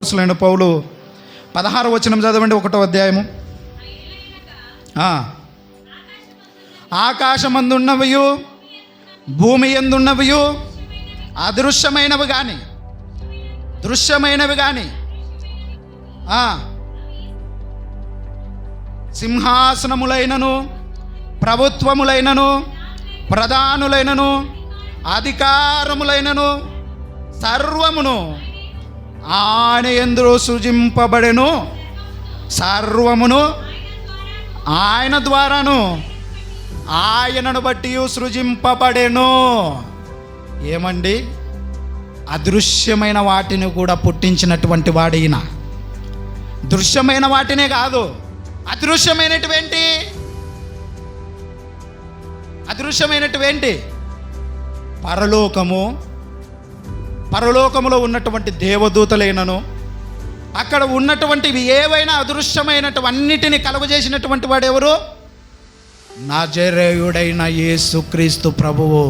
అపోస్తలుడైన పౌలు 16వ వచనం చదవండి, 1వ అధ్యాయము. ఆకాశమందున్నవియు భూమి యందున్నవియు అదృశ్యమైనవి కానీ దృశ్యమైనవి కానీ సింహాసనములైనను ప్రభుత్వములైనను ప్రధానులైనను అధికారములైనను సర్వమును ఆయన యందు సృజింపబడెను. సర్వమును ఆయన ద్వారాను ఆయనను బట్టి సృజింపబడెను. ఏమండి, అదృశ్యమైన వాటిని కూడా పుట్టించినటువంటి వాడు ఈయన. దృశ్యమైన వాటినే కాదు, అదృశ్యమైనటువంటి పరలోకములో ఉన్నటువంటి దేవదూతలైనను అక్కడ ఉన్నటువంటివి ఏవైనా అదృశ్యమైనటువన్నిటిని కలుగజేసినటువంటి వాడు ఎవరు? నజరేయుడైన యేసుక్రీస్తు ప్రభువు.